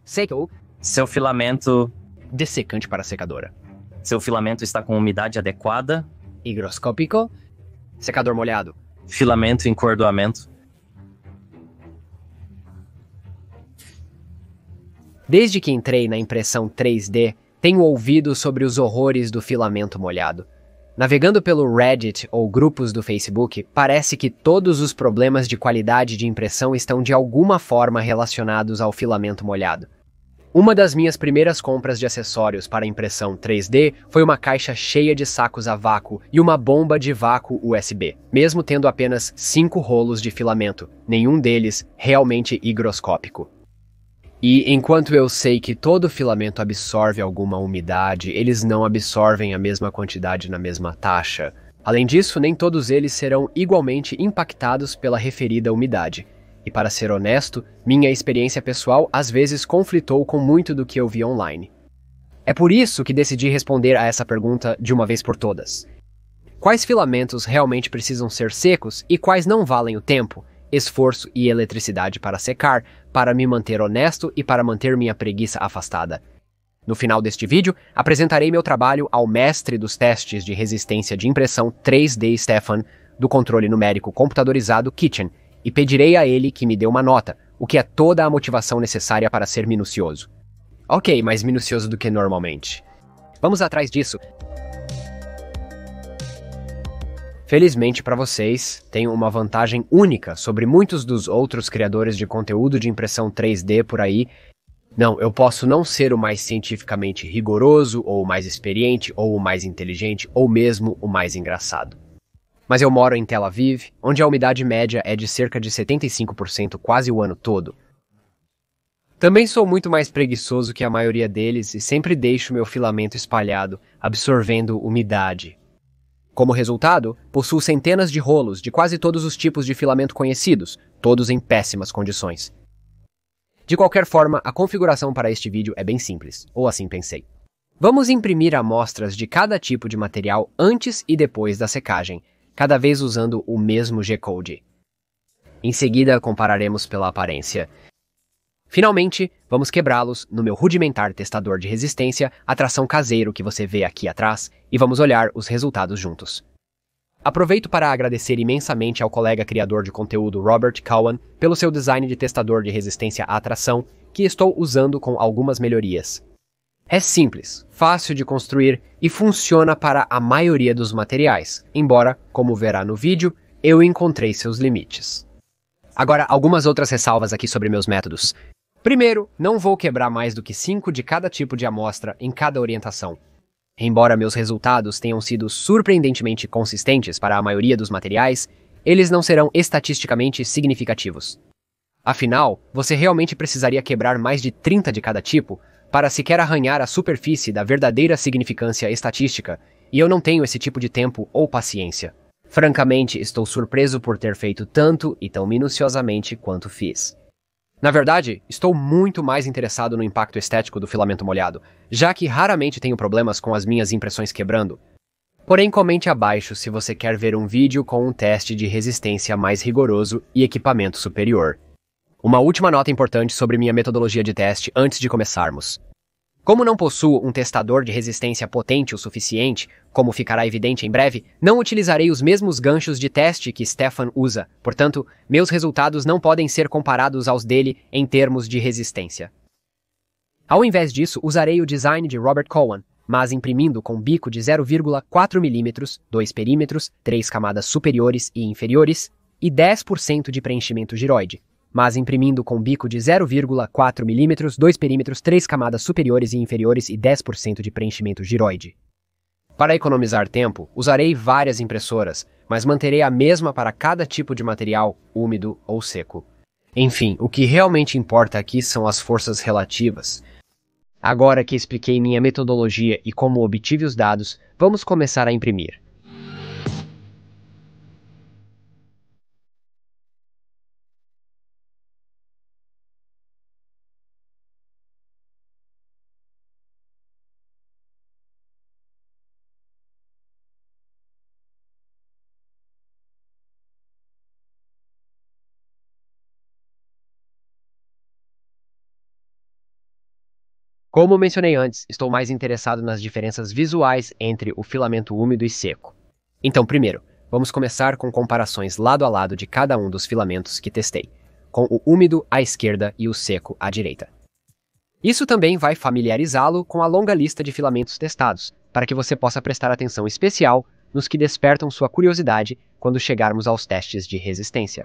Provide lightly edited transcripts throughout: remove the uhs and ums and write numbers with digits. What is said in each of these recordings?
Seco. Seu filamento Dessecante para secadora. Seu filamento está com umidade adequada. Higroscópico. Secador molhado. Filamento encordoamento. Desde que entrei na impressão 3D, tenho ouvido sobre os horrores do filamento molhado. Navegando pelo Reddit ou grupos do Facebook, parece que todos os problemas de qualidade de impressão estão de alguma forma relacionados ao filamento molhado. Uma das minhas primeiras compras de acessórios para impressão 3D foi uma caixa cheia de sacos a vácuo e uma bomba de vácuo USB, mesmo tendo apenas 5 rolos de filamento, nenhum deles realmente higroscópico. E enquanto eu sei que todo filamento absorve alguma umidade, eles não absorvem a mesma quantidade na mesma taxa. Além disso, nem todos eles serão igualmente impactados pela referida umidade. E para ser honesto, minha experiência pessoal às vezes conflitou com muito do que eu vi online. É por isso que decidi responder a essa pergunta de uma vez por todas. Quais filamentos realmente precisam ser secos e quais não valem o tempo, esforço e eletricidade para secar, para me manter honesto e para manter minha preguiça afastada? No final deste vídeo, apresentarei meu trabalho ao mestre dos testes de resistência de impressão 3D Stefan, do controle numérico computadorizado Kitchen, e pedirei a ele que me dê uma nota, o que é toda a motivação necessária para ser minucioso. Ok, mais minucioso do que normalmente. Vamos atrás disso. Felizmente para vocês, tenho uma vantagem única sobre muitos dos outros criadores de conteúdo de impressão 3D por aí. Não, eu posso não ser o mais cientificamente rigoroso, ou o mais experiente, ou o mais inteligente, ou mesmo o mais engraçado. Mas eu moro em Tel Aviv, onde a umidade média é de cerca de 75% quase o ano todo. Também sou muito mais preguiçoso que a maioria deles e sempre deixo meu filamento espalhado, absorvendo umidade. Como resultado, possuo centenas de rolos de quase todos os tipos de filamento conhecidos, todos em péssimas condições. De qualquer forma, a configuração para este vídeo é bem simples, ou assim pensei. Vamos imprimir amostras de cada tipo de material antes e depois da secagem, cada vez usando o mesmo G-Code. Em seguida, compararemos pela aparência. Finalmente, vamos quebrá-los no meu rudimentar testador de resistência a tração caseiro que você vê aqui atrás e vamos olhar os resultados juntos. Aproveito para agradecer imensamente ao colega criador de conteúdo Robert Cowan pelo seu design de testador de resistência à tração, que estou usando com algumas melhorias. É simples, fácil de construir e funciona para a maioria dos materiais, embora, como verá no vídeo, eu encontrei seus limites. Agora, algumas outras ressalvas aqui sobre meus métodos. Primeiro, não vou quebrar mais do que 5 de cada tipo de amostra em cada orientação. Embora meus resultados tenham sido surpreendentemente consistentes para a maioria dos materiais, eles não serão estatisticamente significativos. Afinal, você realmente precisaria quebrar mais de 30 de cada tipo para sequer arranhar a superfície da verdadeira significância estatística, e eu não tenho esse tipo de tempo ou paciência. Francamente, estou surpreso por ter feito tanto e tão minuciosamente quanto fiz. Na verdade, estou muito mais interessado no impacto estético do filamento molhado, já que raramente tenho problemas com as minhas impressões quebrando. Porém, comente abaixo se você quer ver um vídeo com um teste de resistência mais rigoroso e equipamento superior. Uma última nota importante sobre minha metodologia de teste antes de começarmos. Como não possuo um testador de resistência potente o suficiente, como ficará evidente em breve, não utilizarei os mesmos ganchos de teste que Stefan usa, portanto, meus resultados não podem ser comparados aos dele em termos de resistência. Ao invés disso, usarei o design de Robert Cowan, mas imprimindo com bico de 0,4 mm, 2 perímetros, 3 camadas superiores e inferiores, e 10% de preenchimento giroide, mas imprimindo com bico de 0,4 mm, 2 perímetros, 3 camadas superiores e inferiores e 10% de preenchimento giroide. Para economizar tempo, usarei várias impressoras, mas manterei a mesma para cada tipo de material, úmido ou seco. Enfim, o que realmente importa aqui são as forças relativas. Agora que expliquei minha metodologia e como obtive os dados, vamos começar a imprimir. Como mencionei antes, estou mais interessado nas diferenças visuais entre o filamento úmido e seco. Então, primeiro, vamos começar com comparações lado a lado de cada um dos filamentos que testei, com o úmido à esquerda e o seco à direita. Isso também vai familiarizá-lo com a longa lista de filamentos testados, para que você possa prestar atenção especial nos que despertam sua curiosidade quando chegarmos aos testes de resistência.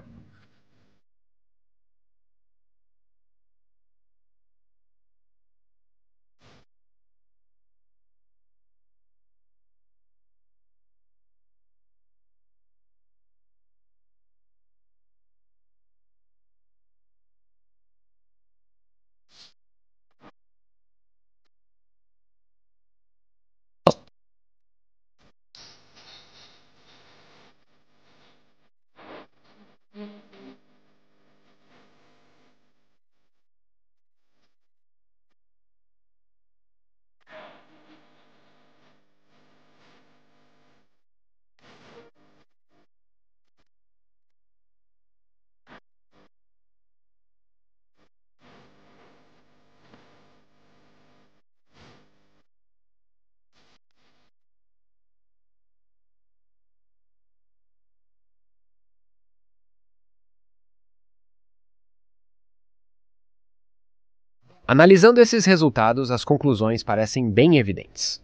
Analisando esses resultados, as conclusões parecem bem evidentes.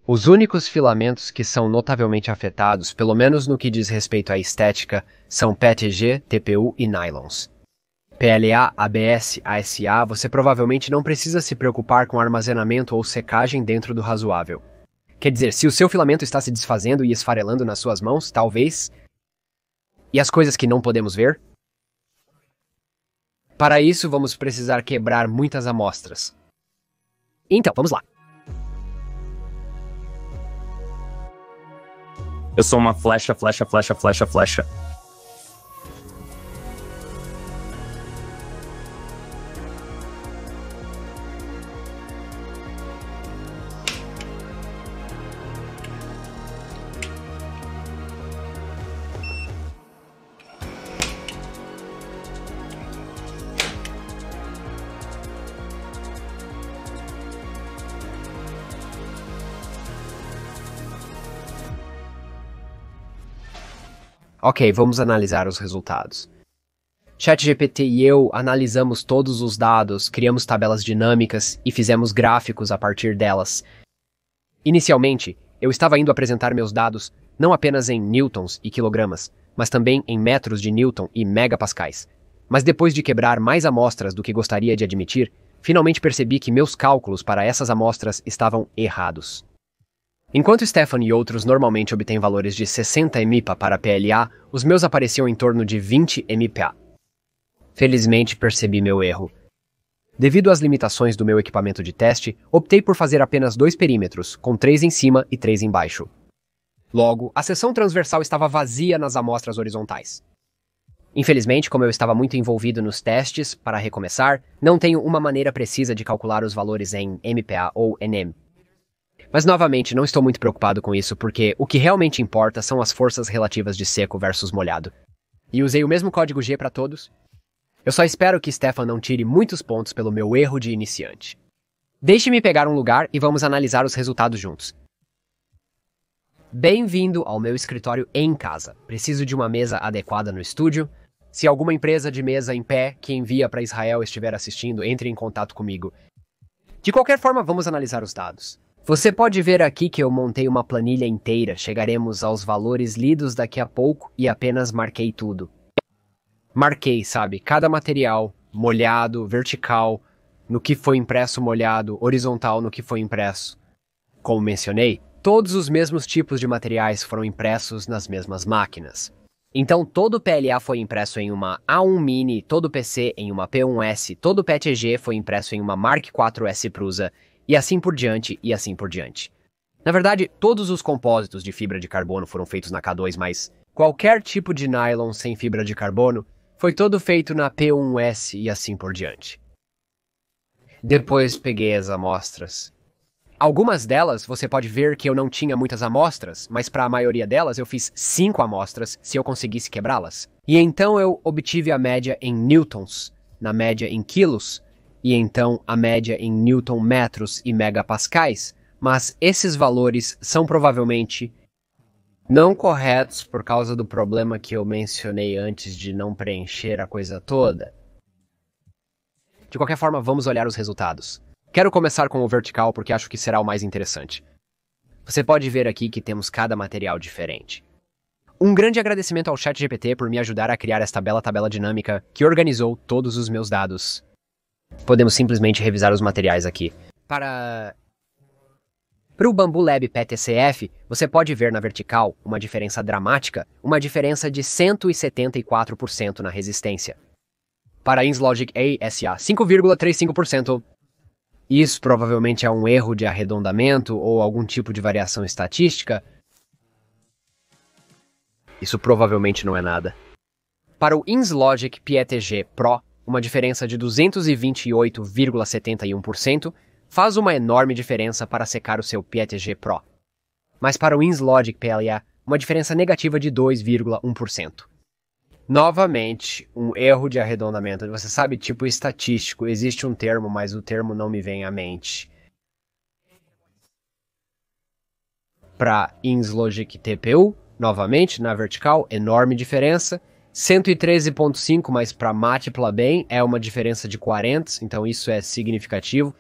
Os únicos filamentos que são notavelmente afetados, pelo menos no que diz respeito à estética, são PETG, TPU e nylons. PLA, ABS, ASA, você provavelmente não precisa se preocupar com armazenamento ou secagem dentro do razoável. Quer dizer, se o seu filamento está se desfazendo e esfarelando nas suas mãos, talvez... E as coisas que não podemos ver? Para isso, vamos precisar quebrar muitas amostras. Então, vamos lá. Eu sou uma flecha, flecha, flecha, flecha, flecha. Ok, vamos analisar os resultados. ChatGPT e eu analisamos todos os dados, criamos tabelas dinâmicas e fizemos gráficos a partir delas. Inicialmente, eu estava indo apresentar meus dados não apenas em newtons e quilogramas, mas também em metros de newton e megapascais. Mas depois de quebrar mais amostras do que gostaria de admitir, finalmente percebi que meus cálculos para essas amostras estavam errados. Enquanto Stefan e outros normalmente obtêm valores de 60 MPa para PLA, os meus apareciam em torno de 20 MPa. Felizmente percebi meu erro. Devido às limitações do meu equipamento de teste, optei por fazer apenas 2 perímetros, com 3 em cima e 3 embaixo. Logo, a seção transversal estava vazia nas amostras horizontais. Infelizmente, como eu estava muito envolvido nos testes, para recomeçar, não tenho uma maneira precisa de calcular os valores em MPa ou NM. Mas novamente, não estou muito preocupado com isso, porque o que realmente importa são as forças relativas de seco versus molhado. E usei o mesmo código G para todos. Eu só espero que Stefan não tire muitos pontos pelo meu erro de iniciante. Deixe-me pegar um lugar e vamos analisar os resultados juntos. Bem-vindo ao meu escritório em casa. Preciso de uma mesa adequada no estúdio. Se alguma empresa de mesa em pé que envia para Israel estiver assistindo, entre em contato comigo. De qualquer forma, vamos analisar os dados. Você pode ver aqui que eu montei uma planilha inteira, chegaremos aos valores lidos daqui a pouco e apenas marquei tudo. Marquei, sabe, cada material, molhado, vertical, no que foi impresso molhado, horizontal no que foi impresso. Como mencionei, todos os mesmos tipos de materiais foram impressos nas mesmas máquinas. Então todo o PLA foi impresso em uma A1 Mini, todo o PC em uma P1S, todo o PETG foi impresso em uma Mark IV-S Prusa, e assim por diante, e assim por diante. Na verdade, todos os compósitos de fibra de carbono foram feitos na K2, mas qualquer tipo de nylon sem fibra de carbono foi todo feito na P1S e assim por diante. Depois peguei as amostras. Algumas delas você pode ver que eu não tinha muitas amostras, mas para a maioria delas eu fiz 5 amostras se eu conseguisse quebrá-las. E então eu obtive a média em newtons, na média em quilos, e então a média em newton-metros e megapascais, mas esses valores são provavelmente não corretos por causa do problema que eu mencionei antes de não preencher a coisa toda. De qualquer forma, vamos olhar os resultados. Quero começar com o vertical porque acho que será o mais interessante. Você pode ver aqui que temos cada material diferente. Um grande agradecimento ao ChatGPT por me ajudar a criar esta bela tabela dinâmica que organizou todos os meus dados. Podemos simplesmente revisar os materiais aqui. Para o Bambu Lab PTCF, você pode ver na vertical uma diferença dramática, uma diferença de 174% na resistência. Para InsLogic ASA, 5,35%. Isso provavelmente é um erro de arredondamento ou algum tipo de variação estatística. Isso provavelmente não é nada. Para o InsLogic PETG Pro, uma diferença de 228,71% faz uma enorme diferença para secar o seu PETG Pro. Mas para o InsLogic PLA, uma diferença negativa de 2,1%. Novamente, um erro de arredondamento. Você sabe, tipo estatístico, existe um termo, mas o termo não me vem à mente. Para InsLogic TPU, novamente, na vertical, enorme diferença. 113,5, mas para Matplotlib é uma diferença de 40, então isso é significativo.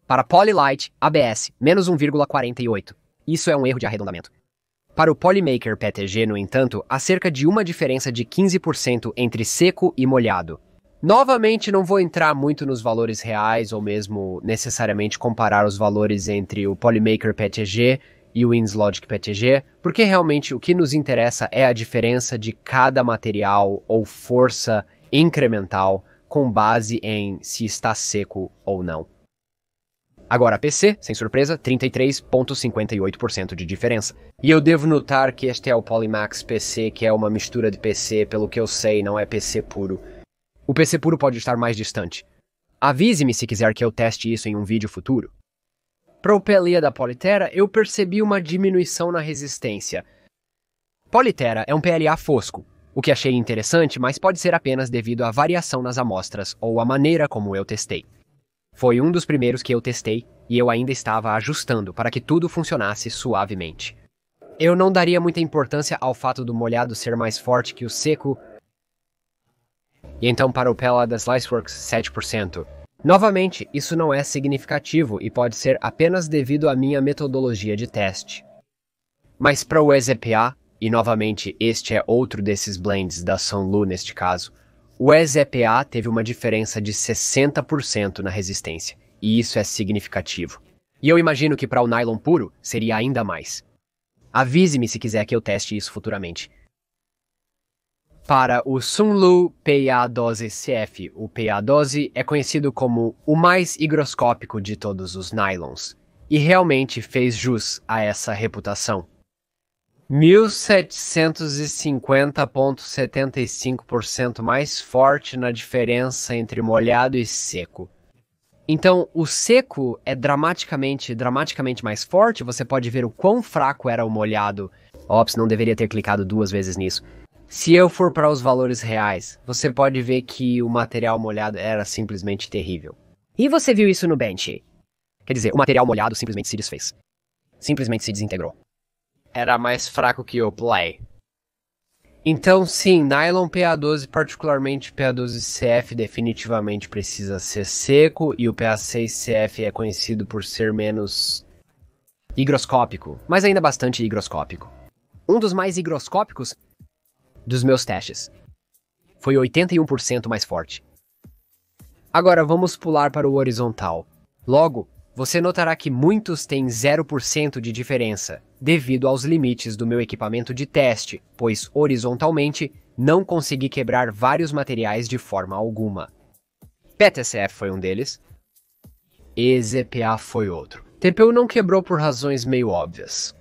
Para Polylight ABS, menos 1,48. Isso é um erro de arredondamento. Para o Polymaker PTG, no entanto, há cerca de uma diferença de 15% entre seco e molhado. Novamente, não vou entrar muito nos valores reais ou mesmo necessariamente comparar os valores entre o Polymaker PTG e o InsLogic PTG, porque realmente o que nos interessa é a diferença de cada material ou força incremental com base em se está seco ou não. Agora, PC, sem surpresa, 33,58% de diferença. E eu devo notar que este é o Polymax PC, que é uma mistura de PC, pelo que eu sei, não é PC puro. O PC puro pode estar mais distante. Avise-me se quiser que eu teste isso em um vídeo futuro. Para o PLA da Polytera, eu percebi uma diminuição na resistência. Polytera é um PLA fosco, o que achei interessante, mas pode ser apenas devido à variação nas amostras ou à maneira como eu testei. Foi um dos primeiros que eu testei e eu ainda estava ajustando para que tudo funcionasse suavemente. Eu não daria muita importância ao fato do molhado ser mais forte que o seco. E então para o PLA da Sliceworks, 7%. Novamente, isso não é significativo e pode ser apenas devido à minha metodologia de teste. Mas para o EZPA, e novamente este é outro desses blends da Sunlu neste caso, o EZPA teve uma diferença de 60% na resistência, e isso é significativo. E eu imagino que para o nylon puro seria ainda mais. Avise-me se quiser que eu teste isso futuramente. Para o Sunlu PA12CF, o PA12 é conhecido como o mais higroscópico de todos os nylons, e realmente fez jus a essa reputação. 1750,75% mais forte na diferença entre molhado e seco. Então, o seco é dramaticamente mais forte. Você pode ver o quão fraco era o molhado. Ops, não deveria ter clicado 2 vezes nisso. Se eu for para os valores reais, você pode ver que o material molhado era simplesmente terrível. E você viu isso no bench? Quer dizer, o material molhado simplesmente se desfez. Simplesmente se desintegrou. Era mais fraco que o Play. Então sim, Nylon PA12, particularmente PA12CF, definitivamente precisa ser seco, e o PA6CF é conhecido por ser menos higroscópico, mas ainda bastante higroscópico. Um dos mais higroscópicos dos meus testes foi 81% mais forte. Agora vamos pular para o horizontal. Logo, você notará que muitos têm 0% de diferença, devido aos limites do meu equipamento de teste, pois horizontalmente não consegui quebrar vários materiais de forma alguma. PTCF foi um deles, EZPA foi outro. TPU não quebrou por razões meio óbvias.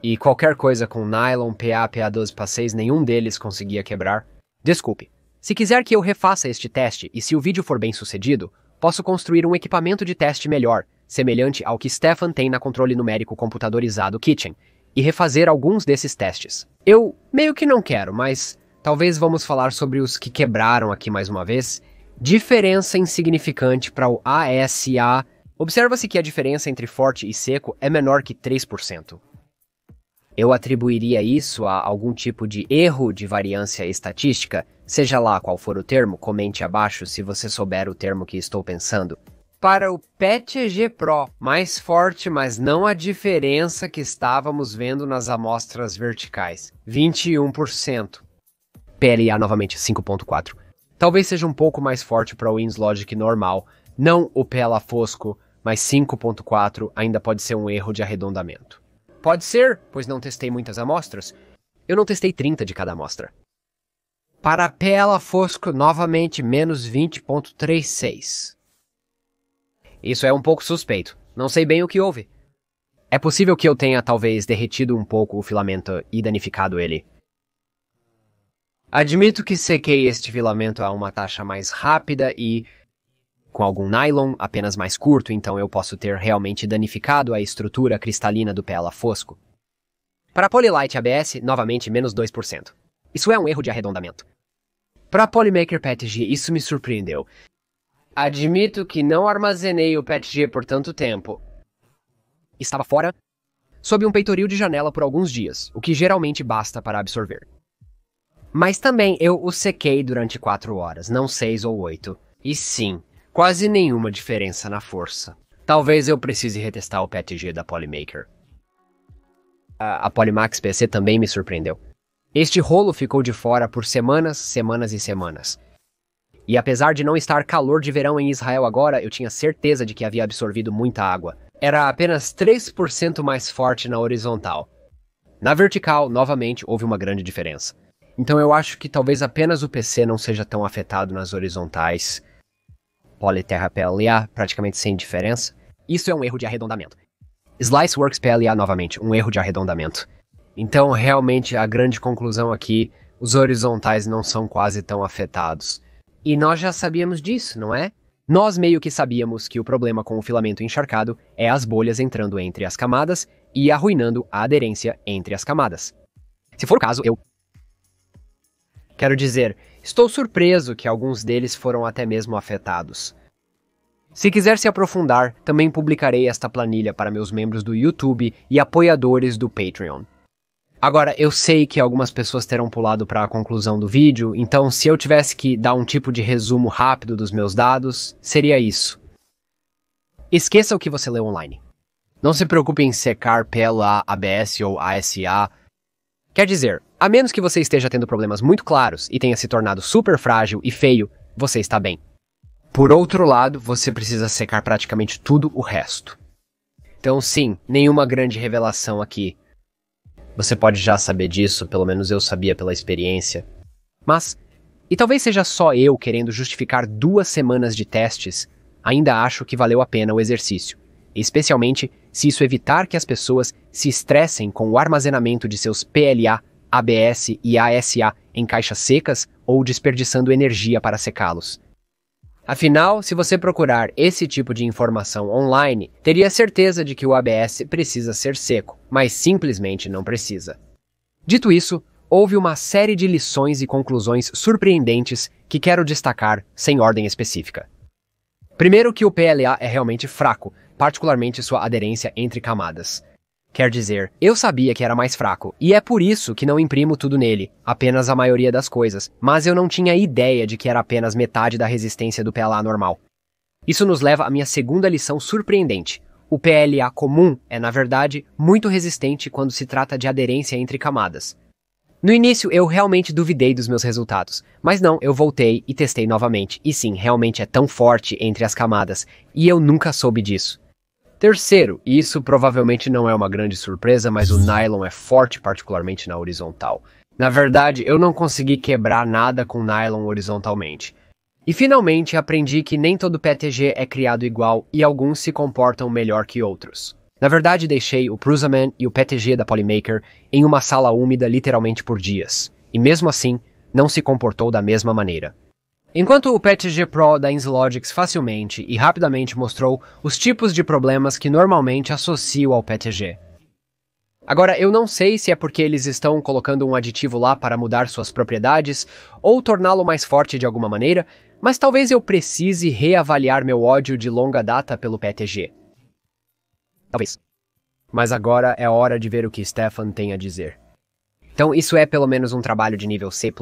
E qualquer coisa com nylon, PA, PA12, PA6, nenhum deles conseguia quebrar. Desculpe, se quiser que eu refaça este teste e se o vídeo for bem sucedido, posso construir um equipamento de teste melhor, semelhante ao que Stefan tem na controle numérico computadorizado Kitchen, e refazer alguns desses testes. Eu meio que não quero, mas talvez vamos falar sobre os que quebraram aqui mais uma vez, Diferença insignificante para o ASA. Observa-se que a diferença entre forte e seco é menor que 3%. Eu atribuiria isso a algum tipo de erro de variância estatística, seja lá qual for o termo, comente abaixo se você souber o termo que estou pensando. Para o PETG Pro, mais forte, mas não a diferença que estávamos vendo nas amostras verticais, 21%. PLA novamente 5.4. Talvez seja um pouco mais forte para o WinSlogic normal, não o PLA Fosco, mas 5.4 ainda pode ser um erro de arredondamento. Pode ser, pois não testei muitas amostras. Eu não testei 30 de cada amostra. Para PLA Fosco, novamente, menos 20.36. Isso é um pouco suspeito. Não sei bem o que houve. É possível que eu tenha, talvez, derretido um pouco o filamento e danificado ele. Admito que sequei este filamento a uma taxa mais rápida e com algum nylon apenas mais curto, então eu posso ter realmente danificado a estrutura cristalina do PLA Fosco. Para Polylite ABS, novamente, menos 2%. Isso é um erro de arredondamento. Para Polymaker PETG, isso me surpreendeu. Admito que não armazenei o PETG por tanto tempo. Estava fora, sob um peitoril de janela por alguns dias, o que geralmente basta para absorver. Mas também eu o sequei durante 4 horas, não 6 ou 8. E sim, quase nenhuma diferença na força. Talvez eu precise retestar o PETG da Polymaker. A Polymax PC também me surpreendeu. Este rolo ficou de fora por semanas, semanas e semanas. E apesar de não estar calor de verão em Israel agora, eu tinha certeza de que havia absorvido muita água. Era apenas 3% mais forte na horizontal. Na vertical, novamente, houve uma grande diferença. Então eu acho que talvez apenas o PC não seja tão afetado nas horizontais. Polyterra PLA, praticamente sem diferença. Isso é um erro de arredondamento. SliceWorks PLA, novamente, um erro de arredondamento. Então, realmente, a grande conclusão aqui, os horizontais não são quase tão afetados. E nós já sabíamos disso, não é? Nós meio que sabíamos que o problema com o filamento encharcado é as bolhas entrando entre as camadas e arruinando a aderência entre as camadas. Se for o caso, Quero dizer, estou surpreso que alguns deles foram até mesmo afetados. Se quiser se aprofundar, também publicarei esta planilha para meus membros do YouTube e apoiadores do Patreon. Agora, eu sei que algumas pessoas terão pulado para a conclusão do vídeo, então se eu tivesse que dar um tipo de resumo rápido dos meus dados, seria isso. Esqueça o que você leu online. Não se preocupe em secar PLA, ABS ou ASA. Quer dizer, a menos que você esteja tendo problemas muito claros e tenha se tornado super frágil e feio, você está bem. Por outro lado, você precisa secar praticamente tudo o resto. Então sim, nenhuma grande revelação aqui. Você pode já saber disso, pelo menos eu sabia pela experiência. Mas, e talvez seja só eu querendo justificar 2 semanas de testes, ainda acho que valeu a pena o exercício. Especialmente se isso evitar que as pessoas se estressem com o armazenamento de seus PLA, ABS e ASA em caixas secas ou desperdiçando energia para secá-los. Afinal, se você procurar esse tipo de informação online, teria certeza de que o ABS precisa ser seco, mas simplesmente não precisa. Dito isso, houve uma série de lições e conclusões surpreendentes que quero destacar sem ordem específica. Primeiro que o PLA é realmente fraco, particularmente sua aderência entre camadas. Quer dizer, eu sabia que era mais fraco, e é por isso que não imprimo tudo nele, apenas a maioria das coisas, mas eu não tinha ideia de que era apenas metade da resistência do PLA normal. Isso nos leva à minha segunda lição surpreendente. O PLA comum é, na verdade, muito resistente quando se trata de aderência entre camadas. No início eu realmente duvidei dos meus resultados, mas não, eu voltei e testei novamente, e sim, realmente é tão forte entre as camadas, e eu nunca soube disso. Terceiro, e isso provavelmente não é uma grande surpresa, mas o nylon é forte particularmente na horizontal. Na verdade, eu não consegui quebrar nada com nylon horizontalmente. E finalmente aprendi que nem todo PETG é criado igual e alguns se comportam melhor que outros. Na verdade, deixei o Prusaman e o PETG da Polymaker em uma sala úmida literalmente por dias, e mesmo assim, não se comportou da mesma maneira. Enquanto o PETG Pro da InSlogics facilmente e rapidamente mostrou os tipos de problemas que normalmente associo ao PETG. Agora, eu não sei se é porque eles estão colocando um aditivo lá para mudar suas propriedades ou torná-lo mais forte de alguma maneira, Mas talvez eu precise reavaliar meu ódio de longa data pelo PTG. Talvez. Mas agora é hora de ver o que Stefan tem a dizer. Então isso é pelo menos um trabalho de nível C+.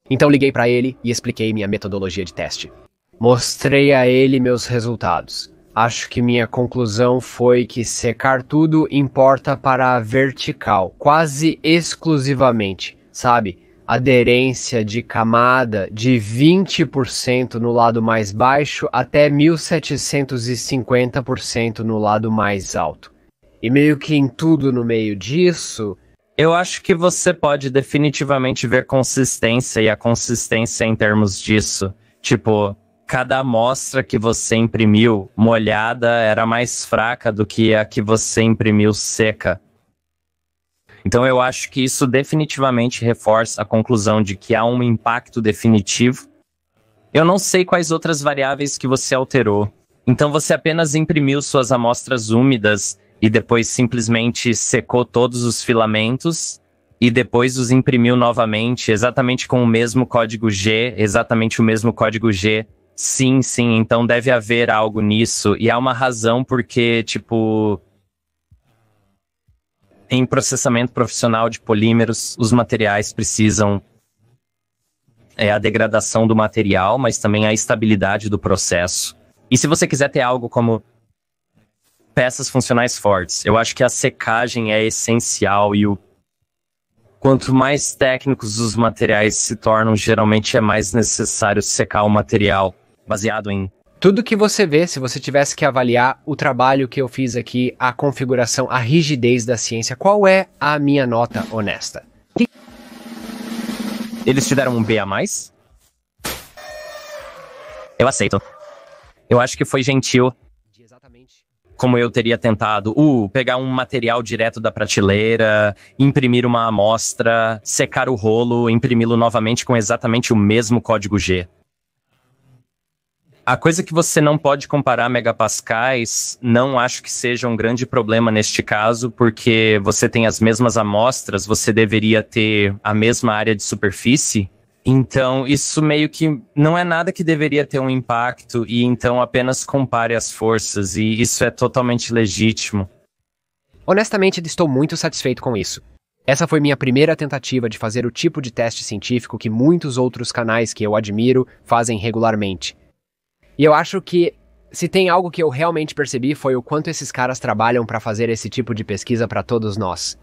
Então liguei para ele e expliquei minha metodologia de teste. Mostrei a ele meus resultados. Acho que minha conclusão foi que secar tudo importa para a vertical, quase exclusivamente, sabe? Aderência de camada de 20% no lado mais baixo até 1750% no lado mais alto. E meio que em tudo no meio disso... Eu acho que você pode definitivamente ver consistência, e a consistência em termos disso. Tipo, cada amostra que você imprimiu molhada era mais fraca do que a que você imprimiu seca. Então eu acho que isso definitivamente reforça a conclusão de que há um impacto definitivo. Eu não sei quais outras variáveis que você alterou. Então você apenas imprimiu suas amostras úmidas e depois simplesmente secou todos os filamentos e depois os imprimiu novamente, exatamente com o mesmo código G, exatamente o mesmo código G. Sim, então deve haver algo nisso. E há uma razão porque, tipo... Em processamento profissional de polímeros, os materiais precisam a degradação do material, mas também a estabilidade do processo. E se você quiser ter algo como peças funcionais fortes, eu acho que a secagem é essencial e quanto mais técnicos os materiais se tornam, geralmente é mais necessário secar o material, baseado em... Tudo que você vê, se você tivesse que avaliar o trabalho que eu fiz aqui, a configuração, a rigidez da ciência, qual é a minha nota honesta? Eles te deram um B a mais? Eu aceito. Eu acho que foi gentil. Como eu teria tentado, pegar um material direto da prateleira, imprimir uma amostra, secar o rolo, imprimi-lo novamente com exatamente o mesmo código G. A coisa que você não pode comparar megapascais, não acho que seja um grande problema neste caso, porque você tem as mesmas amostras, você deveria ter a mesma área de superfície. Então, isso meio que não é nada que deveria ter um impacto, e então apenas compare as forças, e isso é totalmente legítimo. Honestamente, estou muito satisfeito com isso. Essa foi minha primeira tentativa de fazer o tipo de teste científico que muitos outros canais que eu admiro fazem regularmente. E eu acho que, se tem algo que eu realmente percebi, foi o quanto esses caras trabalham para fazer esse tipo de pesquisa para todos nós.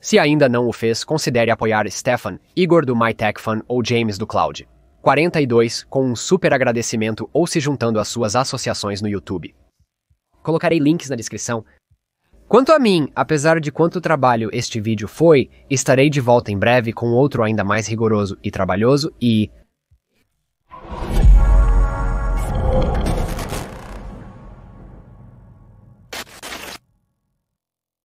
Se ainda não o fez, considere apoiar Stefan, Igor do MyTechFun ou James do Cloud. 42, com um super agradecimento ou se juntando às suas associações no YouTube. Colocarei links na descrição. Quanto a mim, apesar de quanto trabalho este vídeo foi, estarei de volta em breve com outro ainda mais rigoroso e trabalhoso e...